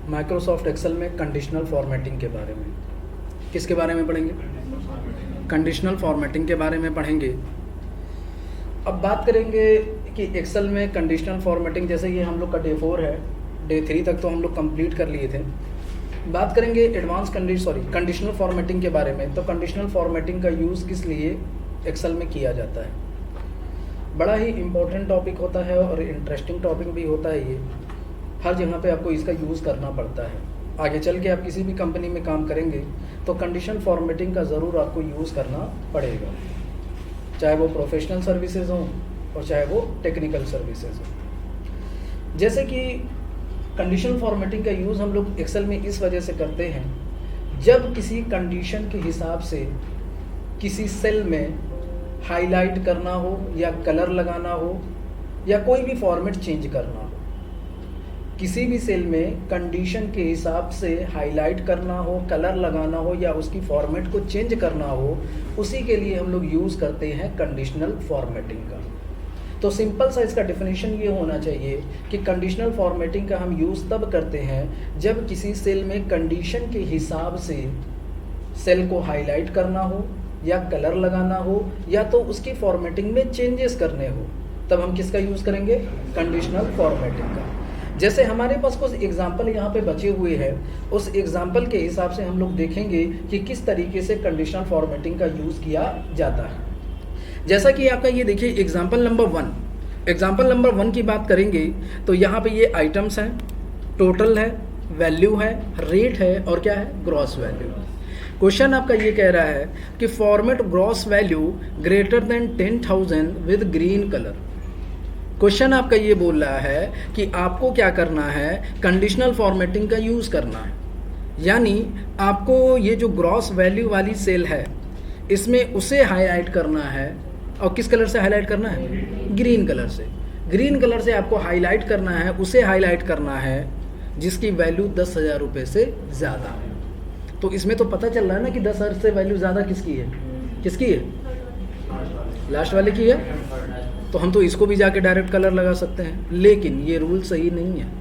Microsoft Excel में conditional formatting के बारे में। किसके बारे में पढ़ेंगे? कंडीशनल फॉर्मेटिंग के बारे में पढ़ेंगे। अब बात करेंगे कि एक्सेल में कंडीशनल फॉर्मेटिंग, जैसे कि हम लोग का डे 4 है, डे 3 तक तो हम लोग कंप्लीट कर लिए थे। बात करेंगे एडवांस कंडीशनल फॉर्मेटिंग के बारे में। तो कंडीशनल फॉर्मेटिंग का यूज़ किस लिए एक्सेल में किया जाता है? बड़ा ही इम्पोर्टेंट टॉपिक होता है और इंटरेस्टिंग टॉपिक भी होता है। ये हर जगह पे आपको इसका यूज़ करना पड़ता है। आगे चल के आप किसी भी कंपनी में काम करेंगे तो कंडीशन फॉर्मेटिंग का ज़रूर आपको यूज़ करना पड़ेगा, चाहे वो प्रोफेशनल सर्विसेज हों और चाहे वो टेक्निकल सर्विसेज हों। जैसे कि कंडीशन फॉर्मेटिंग का यूज़ हम लोग एक्सेल में इस वजह से करते हैं, जब किसी कंडीशन के हिसाब से किसी सेल में हाईलाइट करना हो या कलर लगाना हो या कोई भी फॉर्मेट चेंज करना हो। किसी भी सेल में कंडीशन के हिसाब से हाईलाइट करना हो, कलर लगाना हो या उसकी फॉर्मेट को चेंज करना हो, उसी के लिए हम लोग यूज़ करते हैं कंडीशनल फॉर्मेटिंग का। तो सिंपल सा इसका डेफिनेशन ये होना चाहिए कि कंडीशनल फॉर्मेटिंग का हम यूज़ तब करते हैं जब किसी सेल में कंडीशन के हिसाब से सेल को हाईलाइट करना हो या कलर लगाना हो या तो उसकी फॉर्मेटिंग में चेंजेस करने हो, तब हम किसका यूज़ करेंगे? कंडीशनल फॉर्मेटिंग का। जैसे हमारे पास कुछ एग्जाम्पल यहाँ पे बचे हुए हैं, उस एग्जाम्पल के हिसाब से हम लोग देखेंगे कि किस तरीके से कंडीशनल फॉर्मेटिंग का यूज़ किया जाता है। जैसा कि आपका ये देखिए एग्जाम्पल नंबर 1। एग्जाम्पल नंबर 1 की बात करेंगे तो यहाँ पे ये आइटम्स हैं, टोटल है, वैल्यू है, रेट है और क्या है? Gross value. क्वेश्चन आपका ये कह रहा है कि format gross value greater than 10,000 with green colour. Question आपका ये बोल रहा है कि आपको क्या करना है? कंडीशनल फॉर्मेटिंग का यूज़ करना है। यानी आपको ये जो ग्रॉस वैल्यू वाली सेल है इसमें उसे हाईलाइट करना है। और किस कलर से हाईलाइट करना है? ग्रीन कलर से। ग्रीन कलर से आपको हाईलाइट करना है, उसे हाईलाइट करना है जिसकी वैल्यू 10,000 रुपये से ज़्यादा है। तो इसमें तो पता चल रहा है ना कि 10,000 से वैल्यू ज़्यादा किसकी है? किसकी है? लास्ट वाले की है। तो हम तो इसको भी जाके डायरेक्ट कलर लगा सकते हैं, लेकिन ये रूल सही नहीं है।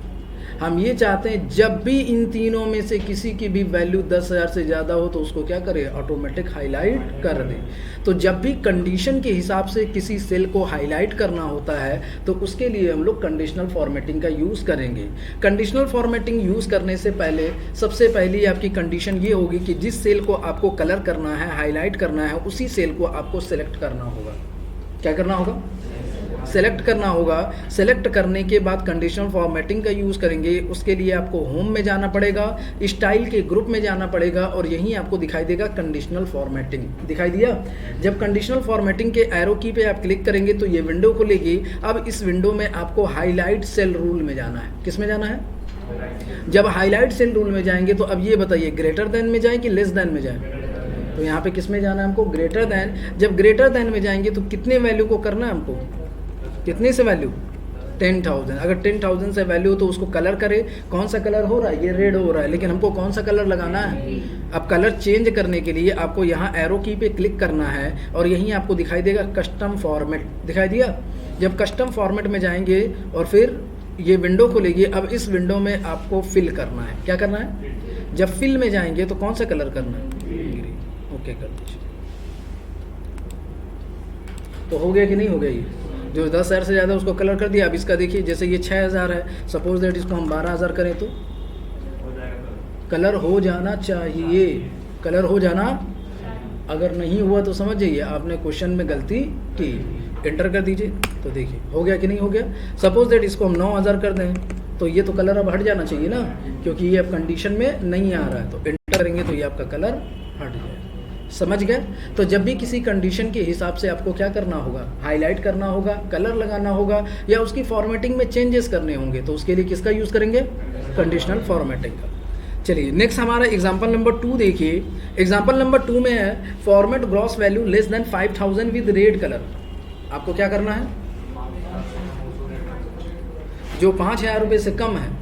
हम ये चाहते हैं जब भी इन तीनों में से किसी की भी वैल्यू 10,000 से ज़्यादा हो तो उसको क्या करें? ऑटोमेटिक हाईलाइट कर दें। तो जब भी कंडीशन के हिसाब से किसी सेल को हाईलाइट करना होता है तो उसके लिए हम लोग कंडीशनल फॉर्मेटिंग का यूज़ करेंगे। कंडीशनल फॉर्मेटिंग यूज़ करने से पहले सबसे पहली आपकी कंडीशन ये होगी कि जिस सेल को आपको कलर करना है, हाईलाइट करना है, उसी सेल को आपको सेलेक्ट करना होगा। क्या करना होगा? सेलेक्ट करना होगा। सेलेक्ट करने के बाद कंडीशनल फॉर्मेटिंग का यूज़ करेंगे। उसके लिए आपको होम में जाना पड़ेगा, स्टाइल के ग्रुप में जाना पड़ेगा और यहीं आपको दिखाई देगा कंडीशनल फॉर्मेटिंग। दिखाई दिया? जब कंडीशनल फॉर्मेटिंग के एरो की पे आप क्लिक करेंगे तो ये विंडो खुलेगी। अब इस विंडो में आपको हाईलाइट सेल रूल में जाना है। किस में जाना है? जब हाईलाइट सेल रूल में जाएंगे तो अब ये बताइए ग्रेटर देन में जाएं कि लेस देन में जाएं? तो यहाँ पे किस में जाना है हमको? Greater than. जब ग्रेटर देन में जाएंगे तो कितने वैल्यू को करना है हमको? कितने से वैल्यू? 10,000। अगर 10,000 से वैल्यू हो तो उसको कलर करे। कौन सा कलर हो रहा है? ये रेड हो रहा है, लेकिन हमको कौन सा कलर लगाना है? अब कलर चेंज करने के लिए आपको यहाँ एरो की पे क्लिक करना है और यहीं आपको दिखाई देगा कस्टम फॉर्मेट। दिखाई दिया? जब कस्टम फॉर्मेट में जाएंगे और फिर ये विंडो खुलेगी। अब इस विंडो में आपको फिल करना है। क्या करना है? जब फिल में जाएंगे तो कौन सा कलर करना है? ग्रीन। ओके कर दीजिए। तो हो गया कि नहीं हो गया? ये जो 10,000 से ज़्यादा उसको कलर कर दिया। अब इसका देखिए, जैसे ये 6,000 है, सपोज दैट इसको हम 12,000 करें तो कलर हो जाना चाहिए। कलर हो जाना, अगर नहीं हुआ तो समझ जाइए आपने क्वेश्चन में गलती की। एंटर कर दीजिए तो देखिए हो गया कि नहीं हो गया। सपोज दैट इसको हम 9,000 कर दें तो ये तो कलर अब हट जाना चाहिए ना, क्योंकि ये अब कंडीशन में नहीं आ रहा है। तो एंटर करेंगे तो ये आपका कलर हट जाएगा। समझ गए? तो जब भी किसी कंडीशन के हिसाब से आपको क्या करना होगा? हाईलाइट करना होगा, कलर लगाना होगा या उसकी फॉर्मेटिंग में चेंजेस करने होंगे तो उसके लिए किसका यूज़ करेंगे? कंडीशनल फॉर्मेटिंग का। चलिए नेक्स्ट हमारा एग्जांपल नंबर 2 देखिए। एग्जांपल नंबर 2 में है format gross value less than 5,000 with red colour. आपको क्या करना है? जो 5,000 रुपये से कम है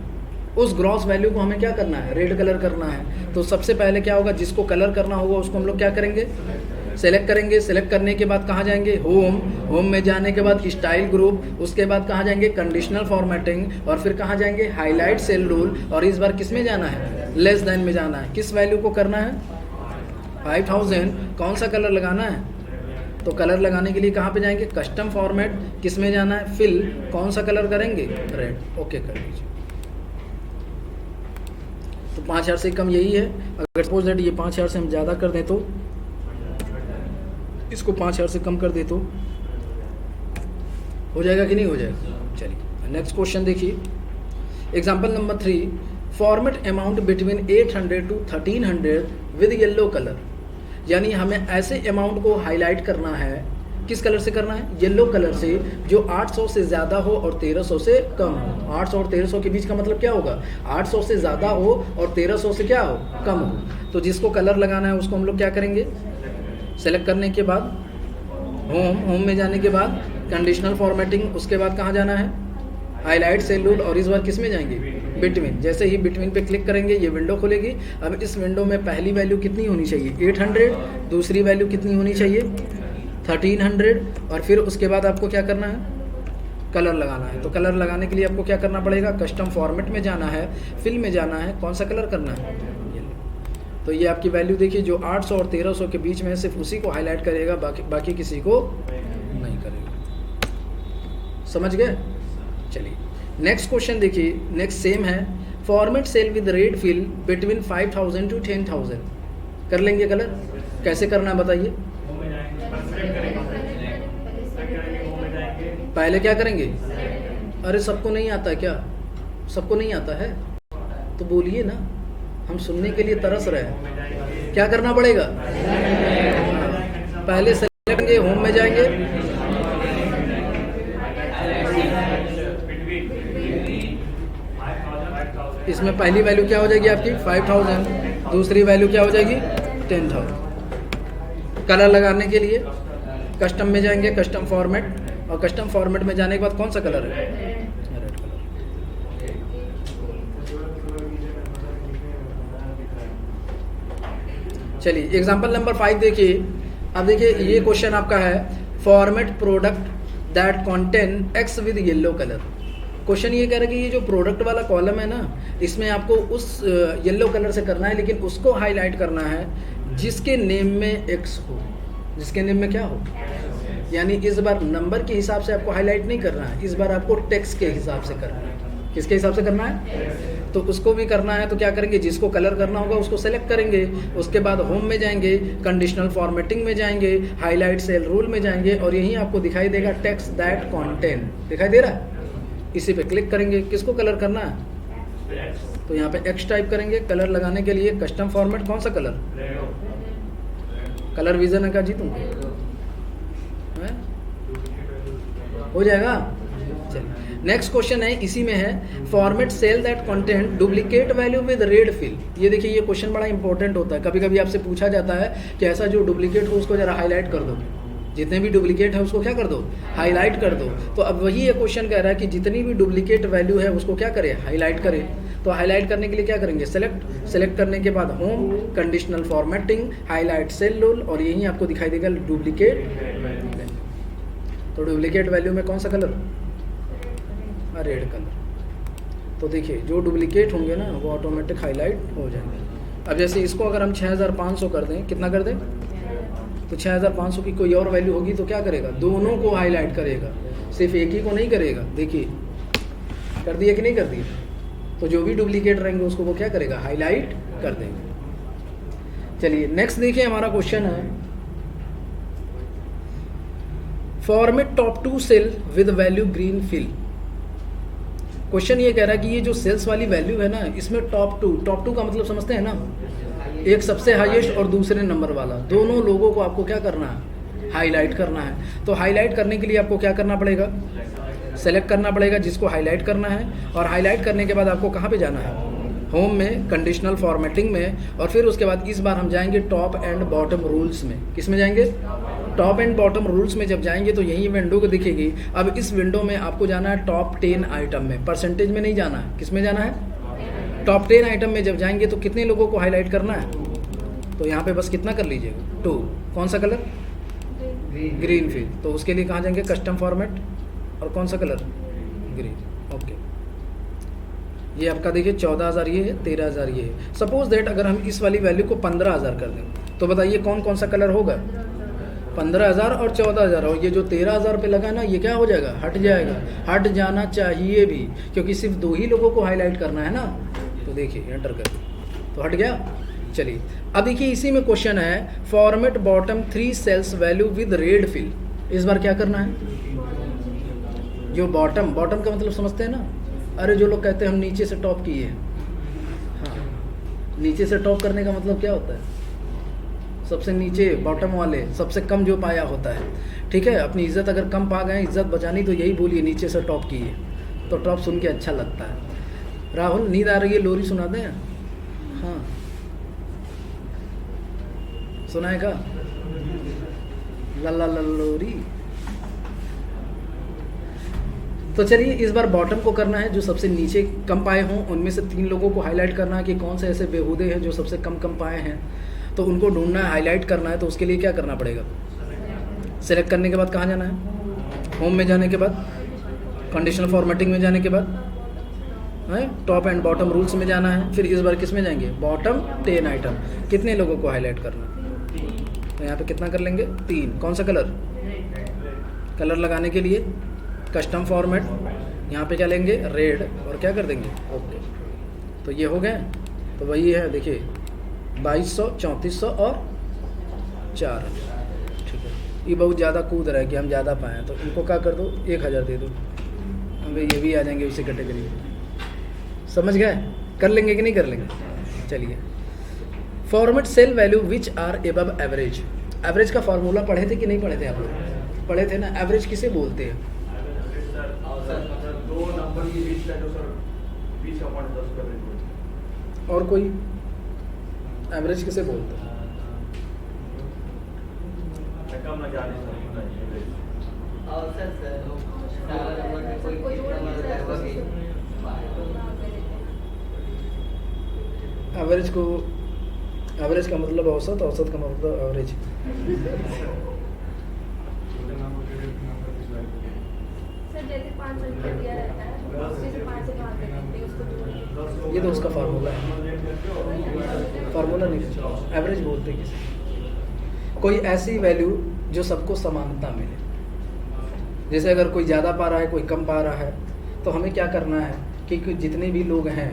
उस ग्रॉस वैल्यू को हमें क्या करना है? रेड कलर करना है। तो सबसे पहले क्या होगा? जिसको कलर करना होगा उसको हम लोग क्या करेंगे? सेलेक्ट करेंगे, सेलेक्ट करने के बाद कहाँ जाएंगे, होम, होम में जाने के बाद स्टाइल ग्रुप, उसके बाद कहाँ जाएंगे, कंडीशनल फॉर्मेटिंग, और फिर कहाँ जाएंगे, हाईलाइट सेल रूल, और इस बार किस में जाना है, लेस देन में जाना है। किस वैल्यू को करना है, 5000, कौन सा कलर लगाना है, तो कलर लगाने के लिए कहाँ पे जाएंगे, कस्टम फॉर्मेट, किस में जाना है, फिल, कौन सा कलर करेंगे, रेड, ओके कर दीजिए। तो 5000 से कम यही है। अगर सपोज दैट ये 5000 से हम ज़्यादा कर दें तो, इसको 5000 से कम कर दे तो हो जाएगा कि नहीं हो जाएगा। चलिए नेक्स्ट क्वेश्चन देखिए, example number 3, format amount between 800 to 1300 with yellow colour. यानी हमें ऐसे अमाउंट को हाईलाइट करना है, किस कलर से करना है, येलो कलर से, जो 800 से ज़्यादा हो और 1300 से कम हो। 800 और 1300 के बीच का मतलब क्या होगा, 800 से ज़्यादा हो और 1300 से क्या हो, कम हो। तो जिसको कलर लगाना है उसको हम लोग क्या करेंगे, सेलेक्ट करने के बाद होम, होम में जाने के बाद कंडीशनल फॉर्मेटिंग, उसके बाद कहाँ जाना है, हाईलाइट सेल रूल, और इस बार किस में जाएंगे, बिटवीन। जैसे ही बिटवीन पे क्लिक करेंगे ये विंडो खुलेगी। अब इस विंडो में पहली वैल्यू कितनी होनी चाहिए, 800, दूसरी वैल्यू कितनी होनी चाहिए, 1300, और फिर उसके बाद आपको क्या करना है, कलर लगाना है। तो कलर लगाने के लिए आपको क्या करना पड़ेगा, कस्टम फॉर्मेट में जाना है, फिल में जाना है, कौन सा कलर करना है, तो ये आपकी वैल्यू देखिए, जो 800 और 1300 के बीच में सिर्फ उसी को हाईलाइट करेगा, बाकी किसी को नहीं करेगा। समझ गए। चलिए नेक्स्ट क्वेश्चन देखिए, नेक्स्ट सेम है, format cell with red fill between 5000 to 10,000। कर लेंगे कलर, कैसे करना है बताइए। पहले क्या करेंगे, अरे सबको नहीं आता है क्या, सबको नहीं आता है तो बोलिए ना, हम सुनने के लिए तरस रहे हैं। क्या करना पड़ेगा, पहले सेलेक्ट करेंगे, होम में जाएंगे, इसमें पहली वैल्यू क्या हो जाएगी आपकी 5000, दूसरी वैल्यू क्या हो जाएगी 10,000। कलर लगाने के लिए कस्टम में जाएंगे, कस्टम फॉर्मेट, और कस्टम फॉर्मेट में जाने के बाद कौन सा कलर है, रेड कलर। चलिए एग्जांपल नंबर 5 देखिए। अब देखिए ये क्वेश्चन आपका है, format product that contain x with yellow colour. Question ये कह रहा है कि ये जो प्रोडक्ट वाला कॉलम है ना, इसमें आपको उस येलो कलर से करना है, लेकिन उसको हाईलाइट करना है जिसके नेम में एक्स हो, जिसके नेम में क्या हो। यानी इस बार नंबर के हिसाब से आपको हाईलाइट नहीं करना है, इस बार आपको टेक्स्ट के हिसाब से करना है। किसके हिसाब से करना है, तो उसको भी करना है। तो क्या करेंगे, जिसको कलर करना होगा उसको सेलेक्ट करेंगे, उसके बाद होम में जाएंगे, कंडीशनल फॉर्मेटिंग में जाएंगे, हाईलाइट सेल रूल में जाएंगे, और यहीं आपको दिखाई देगा टेक्स्ट दैट कंटेन, दिखाई दे रहा है, इसी पे क्लिक करेंगे। किसको कलर करना है, तो यहाँ पे एक्स टाइप करेंगे। कलर लगाने के लिए कस्टम फॉर्मेट, कौन सा कलर, कलर विजन है का जी तुमको हो जाएगा। चलिए नेक्स्ट क्वेश्चन है, इसी में है, format cell that content duplicate value with red fill. ये देखिए ये क्वेश्चन बड़ा इंपॉर्टेंट होता है। कभी कभी आपसे पूछा जाता है कि ऐसा जो डुप्लीकेट हो उसको जरा हाईलाइट कर दो, जितने भी डुप्लीकेट है उसको क्या कर दो, हाईलाइट कर दो। तो अब वही ये क्वेश्चन कह रहा है कि जितनी भी डुप्लीकेट वैल्यू है उसको क्या करे, हाईलाइट करे। तो हाईलाइट करने के लिए क्या करेंगे, सेलेक्ट करने के बाद home, conditional formatting, highlight cell rule, और यहीं आपको दिखाई देगा डुप्लीकेट। तो डुप्लीकेट वैल्यू में कौन सा कलर, रेड कलर। तो देखिए जो डुप्लीकेट होंगे ना वो ऑटोमेटिक हाईलाइट हो जाएंगे। अब जैसे इसको अगर हम 6500 कर दें, कितना कर दें, तो 6500 की कोई और वैल्यू होगी तो क्या करेगा, दोनों को हाईलाइट करेगा, सिर्फ एक ही को नहीं करेगा। देखिए कर दिया कि नहीं कर दिया, तो जो भी डुप्लीकेट रहेंगे उसको वो क्या करेगा, हाईलाइट कर देंगे। चलिए नेक्स्ट देखिए, हमारा क्वेश्चन है, format top 2 cell with value green fill. Question ये कह रहा है कि ये जो सेल्स वाली वैल्यू है ना, इसमें टॉप टू का मतलब समझते हैं ना, एक सबसे हाईएस्ट और दूसरे नंबर वाला, दोनों लोगों को आपको क्या करना है, हाईलाइट करना है। तो हाईलाइट करने के लिए आपको क्या करना पड़ेगा, सेलेक्ट करना पड़ेगा जिसको हाईलाइट करना है, और हाईलाइट करने के बाद आपको कहाँ पे जाना है, होम में, कंडीशनल फॉर्मेटिंग में, और फिर उसके बाद इस बार हम जाएंगे टॉप एंड बॉटम रूल्स में। किस में जाएंगे, टॉप एंड बॉटम रूल्स में जब जाएंगे तो यही विंडो को दिखेगी। अब इस विंडो में आपको जाना है टॉप 10 आइटम में, परसेंटेज में नहीं जाना है। किस में जाना है, टॉप 10 आइटम में जब जाएंगे तो कितने लोगों को हाईलाइट करना है, तो यहाँ पे बस कितना कर लीजिएगा 2। कौन सा कलर? Green fill. तो उसके लिए कहाँ जाएंगे? Custom format. और कौन सा कलर? ग्रीन। ओके, ये आपका देखिए 14,000 ये है, 13,000 ये है। सपोज दैट अगर हम इस वाली वैल्यू को 15,000 कर दें तो बताइए कौन कौन सा कलर होगा? 15,000 और 14,000। और ये जो 13,000 पे लगा ना, ये क्या हो जाएगा? हट जाएगा। हट जाना चाहिए भी, क्योंकि सिर्फ 2 ही लोगों को हाईलाइट करना है ना। तो देखिए एंटर कर, तो हट गया। चलिए अब देखिए इसी में क्वेश्चन है format bottom 3 cells value with red fill. इस बार क्या करना है? जो बॉटम का मतलब समझते हैं ना? अरे जो लोग कहते हैं हम नीचे से टॉप किए हैं, हाँ, नीचे से टॉप करने का मतलब क्या होता है? सबसे नीचे बॉटम वाले, सबसे कम जो पाया होता है। ठीक है, अपनी इज्जत अगर कम पा गए, इज्जत बचानी, तो यही बोलिए नीचे से टॉप किए, तो टॉप सुन के अच्छा लगता है। राहुल नींद आ रही है, लोरी सुना दें? हाँ सुनाएगा? ला लोरी। तो चलिए इस बार बॉटम को करना है, जो सबसे नीचे कम पाए हों उनमें से 3 लोगों को हाईलाइट करना है कि कौन से ऐसे बेहूदे हैं जो सबसे कम पाए हैं, तो उनको ढूंढना है, हाईलाइट करना है। तो उसके लिए क्या करना पड़ेगा? सेलेक्ट करने के बाद कहाँ जाना है? होम में जाने के बाद, कंडीशनल फॉर्मेटिंग में जाने के बाद टॉप एंड बॉटम रूल्स में जाना है। फिर इस बार किस में जाएंगे? Bottom 10 item. कितने लोगों को हाईलाइट करना? तो यहाँ पे कितना कर लेंगे? 3। कौन सा कलर? कलर लगाने के लिए कस्टम फॉर्मेट, यहाँ पे क्या लेंगे? रेड। और क्या कर देंगे? ओके। तो ये हो गए। तो वही है देखिए 2200, 3400 और 4। ठीक है, ये बहुत ज़्यादा कूद रहा है कि हम ज़्यादा पाएँ, तो इनको क्या कर दो? 1000 दे दो, हमें ये भी आ जाएंगे उसी कैटेगरी में। समझ गए? कर लेंगे कि नहीं कर लेंगे? चलिए format cell value which are above average. Average का फॉर्मूला पढ़े थे कि नहीं पढ़े थे? आप लोग पढ़े थे ना? एवरेज किसे बोलते हैं? और कोई एवरेज किसे बोलते हैं? एवरेज का मतलब औसत, औसत का मतलब एवरेज। ये तो उसका फार्मूला है, फार्मूला नहीं, एवरेज बोलते हैं किसी। कोई ऐसी वैल्यू जो सबको समानता मिले। जैसे अगर कोई ज़्यादा पा रहा है, कोई कम पा रहा है, तो हमें क्या करना है कि जितने भी लोग हैं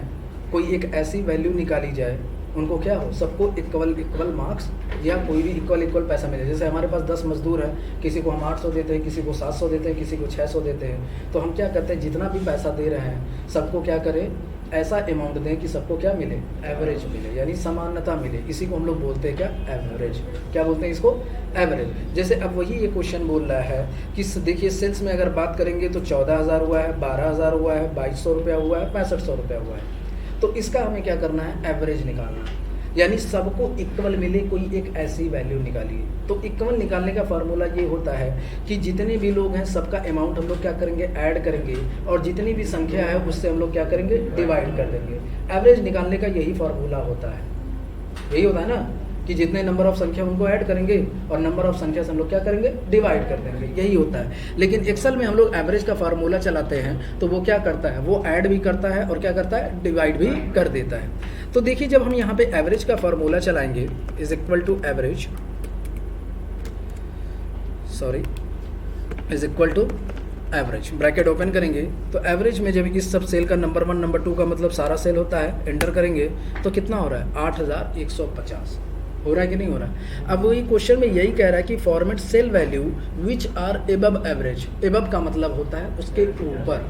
कोई एक ऐसी वैल्यू निकाली जाए, उनको क्या हो, सबको इक्वल मार्क्स या कोई भी इक्वल पैसा मिले। जैसे हमारे पास 10 मजदूर हैं, किसी को हम 800 देते हैं, किसी को 700 देते हैं, किसी को 600 देते हैं, तो हम क्या करते हैं, जितना भी पैसा दे रहे हैं सबको क्या करें, ऐसा अमाउंट दें कि सबको क्या मिले, एवरेज मिले, यानी समानता मिले। इसी को हम लोग बोलते हैं क्या, एवरेज। क्या बोलते हैं इसको, एवरेज। जैसे अब वही ये क्वेश्चन बोल रहा है कि देखिए सेल्स में अगर बात करेंगे तो 14,000 हुआ है, 12,000 हुआ है, 2200 रुपया हुआ है, 6500 रुपया हुआ है। तो इसका हमें क्या करना है, एवरेज निकालना है, यानी सबको इक्वल मिले, कोई एक ऐसी वैल्यू निकालिए। तो इक्वल निकालने का फार्मूला ये होता है कि जितने भी लोग हैं सबका अमाउंट हम लोग क्या करेंगे, ऐड करेंगे, और जितनी भी संख्या है उससे हम लोग क्या करेंगे, डिवाइड कर देंगे। एवरेज निकालने का यही फार्मूला होता है, यही होता है ना, कि जितने नंबर ऑफ संख्या उनको ऐड करेंगे और नंबर ऑफ संख्या से हम लोग क्या करेंगे, डिवाइड कर देंगे, यही होता है। लेकिन एक्सेल में हम लोग एवरेज का फार्मूला चलाते हैं तो वो क्या करता है, वो ऐड भी करता है और क्या करता है, डिवाइड भी कर देता है। तो देखिए जब हम यहाँ पे एवरेज का फार्मूला चलाएंगे, is equal to average, sorry, is equal to average, bracket open करेंगे तो एवरेज में जब इस सब सेल का नंबर 1 नंबर 2 का मतलब सारा सेल होता है, एंटर करेंगे तो कितना हो रहा है, 8,150 हो रहा है कि नहीं हो रहा है। अब वही क्वेश्चन में यही कह रहा है कि format cell value which are above average. Above का मतलब होता है उसके ऊपर,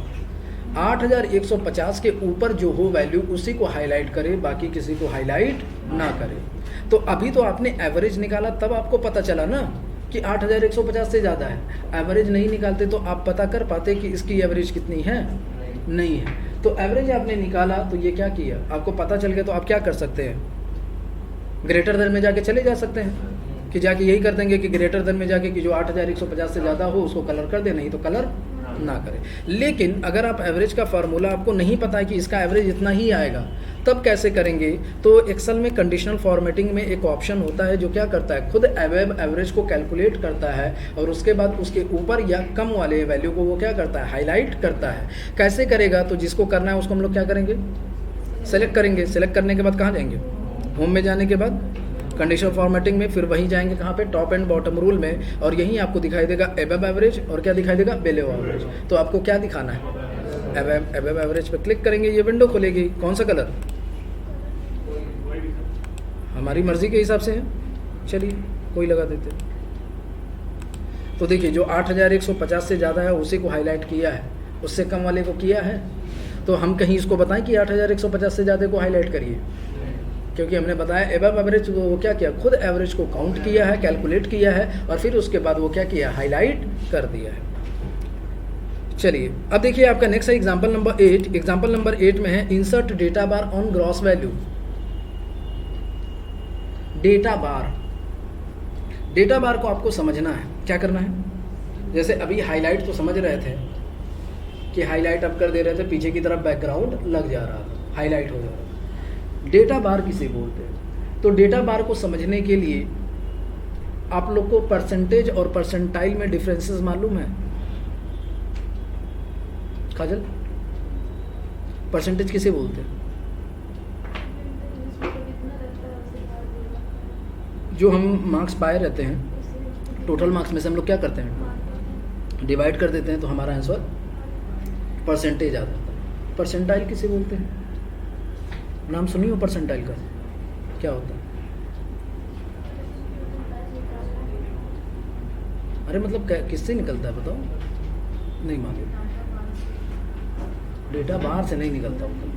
8,150 के ऊपर जो हो वैल्यू उसी को हाईलाइट करे, बाकी किसी को हाईलाइट ना करे। तो अभी तो आपने एवरेज निकाला तब आपको पता चला ना कि 8,150 से ज़्यादा है। एवरेज नहीं निकालते तो आप पता कर पाते कि इसकी एवरेज कितनी है, नहीं है। तो एवरेज आपने निकाला तो ये क्या किया, आपको पता चल गया, तो आप क्या कर सकते हैं, ग्रेटर देन में जाके चले जा सकते हैं कि जाके यही कर देंगे कि ग्रेटर देन में जाके कि जो 8,150 से ज़्यादा हो उसको कलर कर दे, नहीं तो कलर ना करें। लेकिन अगर आप एवरेज का फार्मूला आपको नहीं पता है कि इसका एवरेज इतना ही आएगा, तब कैसे करेंगे? तो एक्सेल में कंडीशनल फॉर्मेटिंग में एक ऑप्शन होता है जो क्या करता है, खुद अबव एवरेज को कैलकुलेट करता है और उसके बाद उसके ऊपर या कम वाले वैल्यू को वो क्या करता है, हाईलाइट करता है। कैसे करेगा? तो जिसको करना है उसको हम लोग क्या करेंगे, सेलेक्ट करेंगे। सेलेक्ट करने के बाद कहाँ जाएंगे, होम में जाने के बाद कंडीशनल फॉर्मेटिंग में, फिर वहीं जाएंगे कहाँ पे, टॉप एंड बॉटम रूल में, और यहीं आपको दिखाई देगा अबव एवरेज और क्या दिखाई देगा, बिलो एवरेज। तो आपको क्या दिखाना है, अबव एवरेज पे क्लिक करेंगे, ये विंडो खुलेगी। कौन सा कलर, हमारी मर्जी के हिसाब से है, चलिए कोई लगा देते। तो देखिए जो 8150 से ज़्यादा है उसी को हाईलाइट किया है, उससे कम वाले को किया है। तो हम कहीं इसको बताएं कि 8150 से ज़्यादा को हाईलाइट करिए, क्योंकि हमने बताया अबव एवरेज वो क्या किया, खुद एवरेज को काउंट किया है, कैलकुलेट किया है और फिर उसके बाद वो क्या किया, हाईलाइट कर दिया है। चलिए अब देखिए आपका नेक्स्ट है एग्जांपल नंबर 8। एग्जांपल नंबर 8 में है insert data bar on gross value. Data bar को आपको समझना है, क्या करना है, जैसे अभी हाईलाइट तो समझ रहे थे कि हाईलाइट अब कर दे रहे थे, पीछे की तरफ बैकग्राउंड लग जा रहा था, हाईलाइट हो जा रहा था। डेटा बार किसे बोलते हैं? तो डेटा बार को समझने के लिए आप लोग को परसेंटेज और परसेंटाइल में डिफरेंसेस मालूम है? काजल, परसेंटेज किसे बोलते हैं? जो हम मार्क्स पाए रहते हैं, टोटल मार्क्स में से हम लोग क्या करते हैं, डिवाइड कर देते हैं, तो हमारा आंसर परसेंटेज आ जाता है। परसेंटाइल किसे बोलते हैं? नाम सुनी हो परसेंटाइल का, क्या होता है? अरे मतलब किससे निकलता है बताओ, नहीं मालूम, डेटा बाहर से नहीं निकलता होता।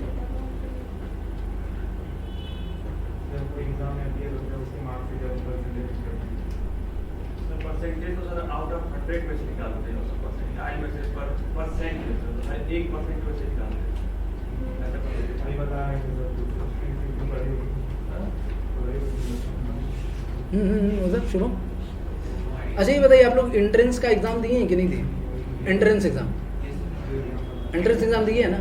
परसेंटेज तो सर आउट ऑफ 100 में से निकालते हैं, उसको परसेंटाइल में से परसेंट में से 1% में से निकालते हैं। ऐसा नहीं बताया है मतलब शुभम, अच्छा ये बताइए आप लोग एंट्रेंस का एग्जाम दिए हैं कि नहीं दिए? एंट्रेंस एग्जाम दिए है ना?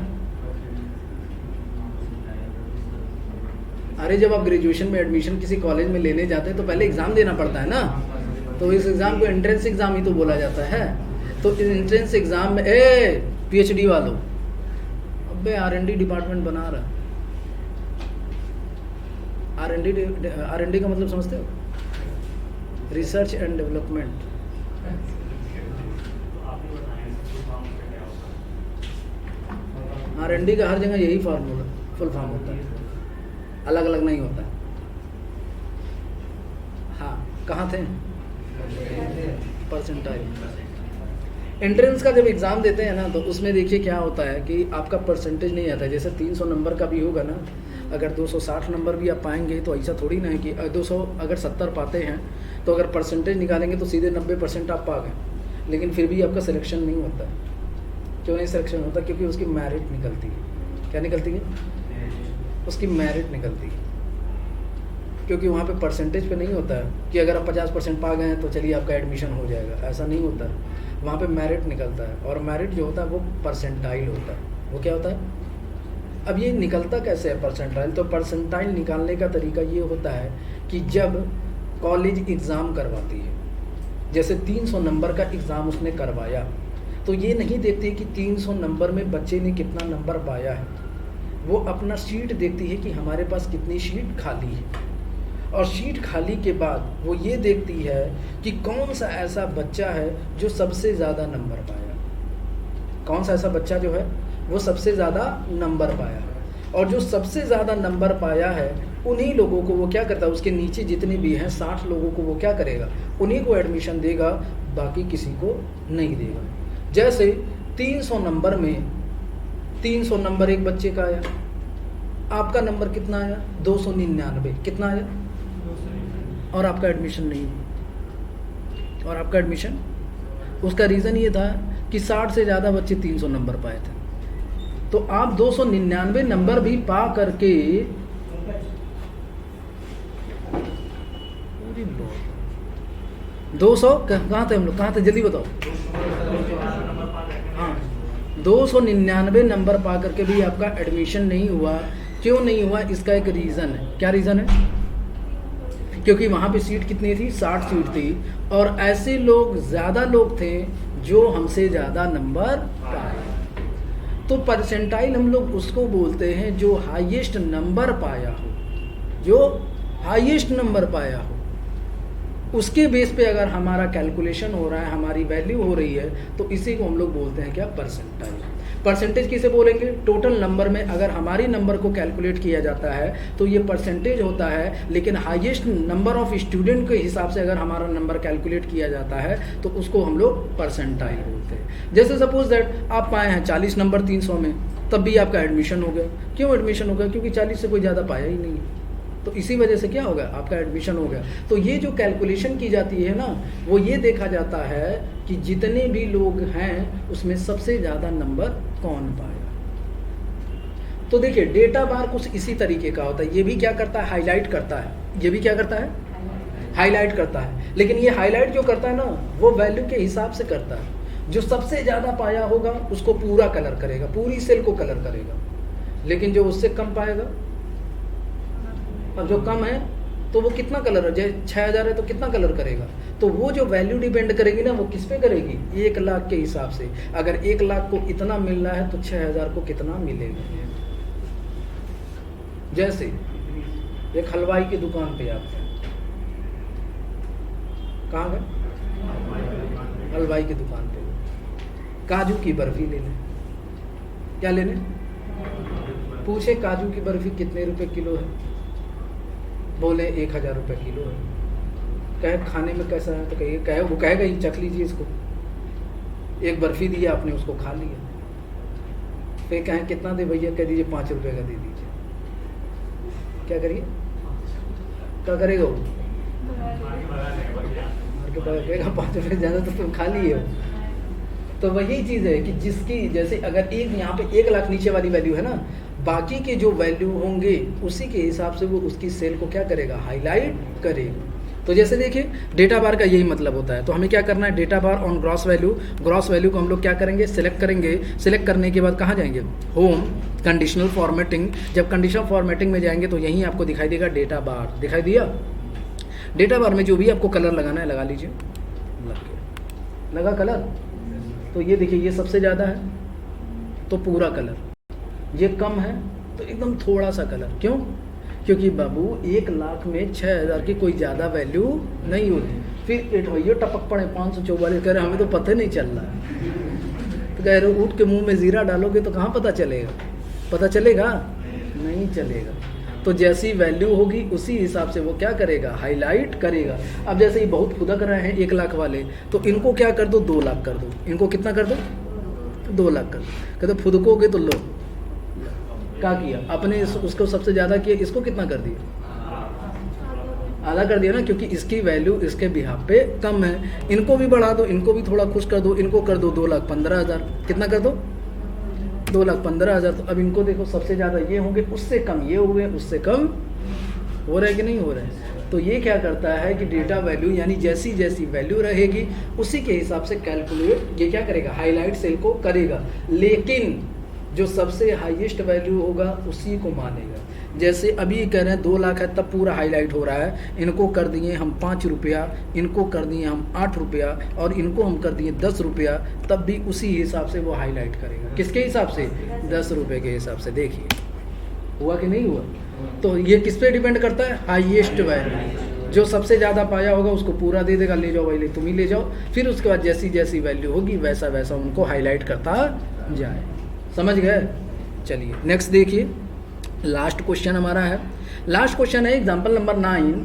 अरे जब आप ग्रेजुएशन में एडमिशन किसी कॉलेज में लेने जाते हैं तो पहले एग्जाम देना पड़ता है ना, तो इस एग्जाम को एंट्रेंस एग्जाम ही तो बोला जाता है। तो इस एंट्रेंस एग्जाम में पीएचडी वालों, अबे R&D डिपार्टमेंट बना रहा, R&D का मतलब समझते हो, रिसर्च एंड डेवलपमेंट। R&D का हर जगह यही फॉर्मूला फुल फॉर्म होता है, अलग अलग नहीं होता। हाँ कहाँ थे, परसेंटाइल। एंट्रेंस का जब एग्ज़ाम देते हैं ना तो उसमें देखिए क्या होता है कि आपका परसेंटेज नहीं आता है। जैसे 300 नंबर का भी होगा ना, अगर 260 नंबर भी आप पाएंगे तो ऐसा थोड़ी ना है कि 200 अगर 70 पाते हैं तो अगर परसेंटेज निकालेंगे तो सीधे 90% आप पा गए, लेकिन फिर भी आपका सिलेक्शन नहीं होता। क्यों नहीं सिलेक्शन होता? क्योंकि उसकी मेरिट निकलती है। क्या निकलती है? उसकी मेरिट निकलती है, क्योंकि वहाँ पे परसेंटेज पे नहीं होता है कि अगर आप 50% पा गए हैं तो चलिए आपका एडमिशन हो जाएगा, ऐसा नहीं होता है। वहाँ पे मेरिट निकलता है, और मेरिट जो होता है वो परसेंटाइल होता है। वो क्या होता है? अब ये निकलता कैसे है परसेंटाइल? तो परसेंटाइल निकालने का तरीका ये होता है कि जब कॉलेज एग्ज़ाम करवाती है, जैसे 300 नंबर का एग्ज़ाम उसने करवाया, तो ये नहीं देखती है कि 300 नंबर में बच्चे ने कितना नंबर पाया है, वो अपना शीट देखती है कि हमारे पास कितनी शीट खाली है, और शीट खाली के बाद वो ये देखती है कि कौन सा ऐसा बच्चा है जो सबसे ज़्यादा नंबर पाया, कौन सा ऐसा बच्चा जो है वो सबसे ज़्यादा नंबर पाया है, और जो सबसे ज़्यादा नंबर पाया है उन्हीं लोगों को वो क्या करता है, उसके नीचे जितने भी हैं 60 लोगों को वो क्या करेगा, उन्हीं को एडमिशन देगा, बाकी किसी को नहीं देगा। जैसे 300 नंबर में 300 नंबर एक बच्चे का आया, आपका नंबर कितना आया? 299। कितना आया? और आपका एडमिशन नहीं हुआ। और आपका एडमिशन, उसका रीज़न ये था कि 60 से ज़्यादा बच्चे 300 नंबर पाए थे, तो आप 299 नंबर भी पा करके 200 कहाँ थे हम लोग, कहाँ थे जल्दी बताओ। हाँ 299 नंबर पा करके भी आपका एडमिशन नहीं हुआ, क्यों नहीं हुआ, इसका एक रीज़न है। क्या रीज़न है? क्योंकि वहाँ पे सीट कितनी थी, 60 सीट थी, और ऐसे लोग ज़्यादा लोग थे जो हमसे ज़्यादा नंबर पाए। तो परसेंटाइल हम लोग उसको बोलते हैं जो हाईएस्ट नंबर पाया हो, जो हाईएस्ट नंबर पाया हो, उसके बेस पे अगर हमारा कैलकुलेशन हो रहा है, हमारी वैल्यू हो रही है, तो इसी को हम लोग बोलते हैं क्या, परसेंटाइल। परसेंटेज किसे बोलेंगे? टोटल नंबर में अगर हमारी नंबर को कैलकुलेट किया जाता है तो ये परसेंटेज होता है, लेकिन हाईएस्ट नंबर ऑफ स्टूडेंट के हिसाब से अगर हमारा नंबर कैलकुलेट किया जाता है तो उसको हम लोग परसेंटाइल बोलते हैं। जैसे सपोज दैट आप पाए हैं 40 नंबर 300 में, तब भी आपका एडमिशन हो गया। क्यों एडमिशन हो गया? क्योंकि 40 से कोई ज़्यादा पाया ही नहीं है, तो इसी वजह से क्या होगा, आपका एडमिशन हो गया। तो ये जो कैलकुलेशन की जाती है ना, वो ये देखा जाता है कि जितने भी लोग हैं उसमें सबसे ज़्यादा नंबर कौन पाया। तो देखिए डेटा बार कुछ इसी तरीके का होता है। ये भी क्या करता है, हाईलाइट करता है। ये भी क्या करता है, हाईलाइट करता है। लेकिन ये हाईलाइट जो करता है ना, वो वैल्यू के हिसाब से करता है। जो सबसे ज़्यादा पाया होगा उसको पूरा कलर करेगा, पूरी सेल को कलर करेगा। लेकिन जो उससे कम पाएगा, अब जो कम है तो वो कितना कलर है, जैसे 6000 है तो कितना कलर करेगा। तो वो जो वैल्यू डिपेंड करेगी ना, वो किस पे करेगी, 1 लाख के हिसाब से। अगर 1 लाख को इतना मिल रहा है तो 6000 को कितना मिलेगा। जैसे एक हलवाई की दुकान पे आप हैं, कहाँ गए, हलवाई की दुकान पे, काजू की बर्फी ले लें। क्या ले लें? पूछे काजू की बर्फी कितने रुपए किलो है, बोले 1000 रुपये किलो है। कहे खाने में कैसा है, तो कहे वो कहेगा ये चख लीजिए इसको। एक बर्फी दी आपने, उसको खा लिया। फिर कहें कितना दे भैया, कह दीजिए 5 रुपये का दे दीजिए। क्या करिए, क्या करेगा वो, कहेगा 5 रुपये ज़्यादा तो तुम खा लिए हो। तो वही चीज़ है कि जिसकी, जैसे अगर एक यहाँ पे 1 लाख नीचे वाली वैल्यू है ना, बाकी के जो वैल्यू होंगे उसी के हिसाब से वो उसकी सेल को क्या करेगा, हाईलाइट करेगा। तो जैसे देखिए डेटा बार का यही मतलब होता है। तो हमें क्या करना है, data bar on gross value. Gross value को हम लोग क्या करेंगे, सिलेक्ट करेंगे। सिलेक्ट करने के बाद कहाँ जाएंगे, होम, कंडीशनल फॉर्मेटिंग। जब कंडीशनल फॉर्मेटिंग में जाएंगे तो यहीं आपको दिखाई देगा डेटा बार। दिखाई दिया? डेटा बार में जो भी आपको कलर लगाना है लगा लीजिए। लगा कलर? तो ये देखिए ये सबसे ज़्यादा है तो पूरा कलर, ये कम है तो एकदम थोड़ा सा कलर। क्यों? क्योंकि बाबू 1 लाख में 6000 की कोई ज़्यादा वैल्यू नहीं होती। फिर एट भैया टपक पड़े 544, कह रहे हमें तो पता नहीं चल रहा है। तो कह रहे उठ के मुंह में ज़ीरा डालोगे तो कहाँ पता चलेगा, पता चलेगा? नहीं चलेगा। तो जैसी वैल्यू होगी उसी हिसाब से वो क्या करेगा, हाईलाइट करेगा। अब जैसे ही बहुत खुदक रहे हैं 1 लाख वाले, तो इनको क्या कर दो, 2 लाख कर दो। इनको कितना कर दो, 2 लाख कर दो। कहते फुदकोगे तो लो, क्या किया अपने, उसको सबसे ज़्यादा किया, इसको कितना कर दिया, आधा कर दिया ना, क्योंकि इसकी वैल्यू इसके बिहाफ पे कम है। इनको भी बढ़ा दो, इनको भी थोड़ा खुश कर दो, इनको कर दो 2,15,000। कितना कर दो, 2,15,000। तो अब इनको देखो सबसे ज़्यादा ये होंगे, उससे कम ये हो गए, उससे कम हो रहे कि नहीं हो रहे। तो ये क्या करता है कि डेटा वैल्यू यानी जैसी जैसी वैल्यू रहेगी उसी के हिसाब से कैलकुलेट ये क्या करेगा, हाईलाइट सेल को करेगा। लेकिन जो सबसे हाईएस्ट वैल्यू होगा उसी को मानेगा। जैसे अभी कह रहे हैं 2 लाख है तब पूरा हाईलाइट हो रहा है, इनको कर दिए हम 5 रुपया, इनको कर दिए हम 8 रुपया और इनको हम कर दिए 10 रुपया, तब भी उसी हिसाब से वो हाईलाइट करेगा। किसके हिसाब से, 10 रुपये के हिसाब से। देखिए हुआ कि नहीं हुआ। तो ये किस पे डिपेंड करता है, हाईएस्ट वैल्यू। जो सबसे ज़्यादा पाया होगा उसको पूरा दे देगा, ले जाओ भाई, ले तुम ही ले जाओ। फिर उसके बाद जैसी जैसी वैल्यू होगी वैसा वैसा उनको हाईलाइट करता जाए। समझ गए? चलिए नेक्स्ट देखिए, लास्ट क्वेश्चन हमारा है। लास्ट क्वेश्चन है एग्जांपल नंबर 9।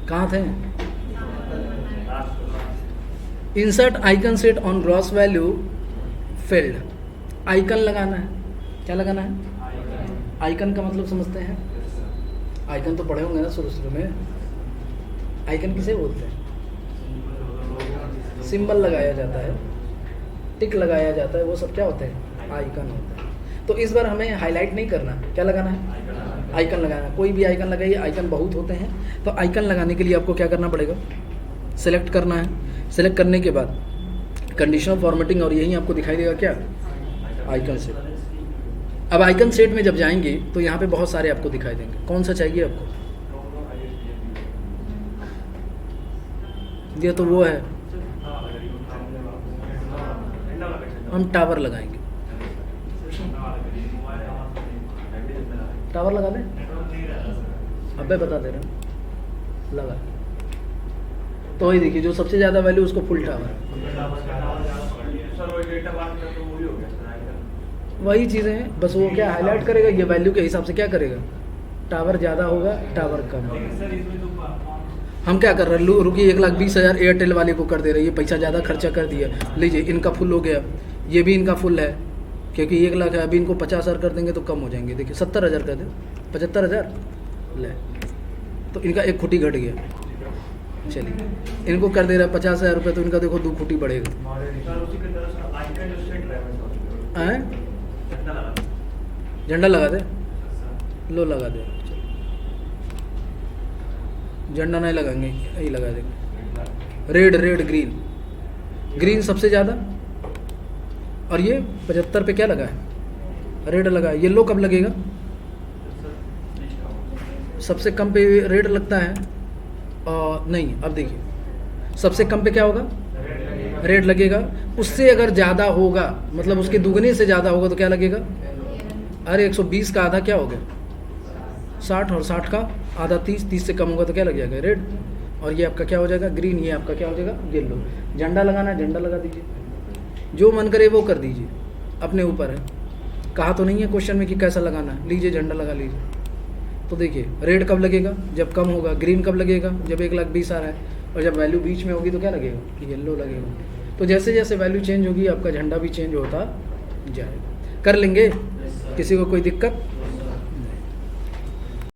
कहाँ थे, insert icon set on gross value field. Icon लगाना है, क्या लगाना है, आइकन का मतलब समझते हैं, आइकन तो पढ़े होंगे ना शुरू में। आइकन किसे बोलते हैं, सिंबल लगाया जाता है, टिक लगाया जाता है, वो सब क्या होते हैं, आइकन होता है। तो इस बार हमें हाईलाइट नहीं करना, क्या लगाना है, आइकन लगाना, कोई भी आइकन लगाइए, आइकन बहुत होते हैं। तो आइकन लगाने के लिए आपको क्या करना पड़ेगा, सेलेक्ट करना है। सेलेक्ट करने के बाद कंडीशनल फॉर्मेटिंग, और यहीं आपको दिखाई देगा क्या, आइकन सेट। अब आइकन सेट में जब जाएंगे तो यहाँ पे बहुत सारे आपको दिखाई देंगे, कौन सा चाहिए आपको, ये तो वो है, हम टावर लगाएंगे, टावर लगा दें, अबे बता दे रहा हूँ, लगा। तो ये देखिए जो सबसे ज़्यादा वैल्यू उसको फुल टावर, वही चीज़ें हैं, बस वो क्या हाईलाइट करेगा, ये वैल्यू के हिसाब से क्या करेगा, टावर ज़्यादा होगा टावर कम होगा। हम क्या कर रहे हैं, रुकिए 1,20,000 एयरटेल वाले को कर दे रहे हैं, ये पैसा ज़्यादा खर्चा कर दिया, लीजिए इनका फुल हो गया, ये भी इनका फुल है क्योंकि 1 लाख है, अभी इनको 50,000 कर देंगे तो कम हो जाएंगे, देखिए 70,000 कर दे, 75,000 ले, तो इनका एक खुटी घट गया। चलिए इनको कर दे रहा है 50,000 रुपये, तो इनका देखो 2 खुटी बढ़ेगा। झंडा लगा दे, लो लगा दे, झंडा नहीं लगाएंगे, यही लगा देंगे, रेड रेड ग्रीन, ग्रीन सबसे ज़्यादा, और ये 75 पे क्या लगा है, रेड लगा है। येलो कब लगेगा, सबसे कम पे रेड लगता है, और नहीं, अब देखिए सबसे कम पे क्या होगा, रेड लगेगा। उससे अगर ज़्यादा होगा, मतलब उसके दुगने से ज़्यादा होगा तो क्या लगेगा, अरे 120 का आधा क्या हो गया 60, और 60 का आधा 30, 30 से कम होगा तो क्या लग जाएगा, रेड, और ये आपका क्या हो जाएगा, ग्रीन, ये आपका क्या हो जाएगा, येलो। झंडा लगाना है, झंडा लगा दीजिए, जो मन करे वो कर दीजिए, अपने ऊपर है, कहा तो नहीं है क्वेश्चन में कि कैसा लगाना है, लीजिए झंडा लगा लीजिए। तो देखिए रेड कब लगेगा, जब कम होगा, ग्रीन कब लगेगा, जब 1,20,000 आ रहा है, और जब वैल्यू बीच में होगी तो क्या लगेगा, येलो लगेगा। तो जैसे जैसे वैल्यू चेंज होगी आपका झंडा भी चेंज होता जाएगा। कर लेंगे, किसी को कोई दिक्कत।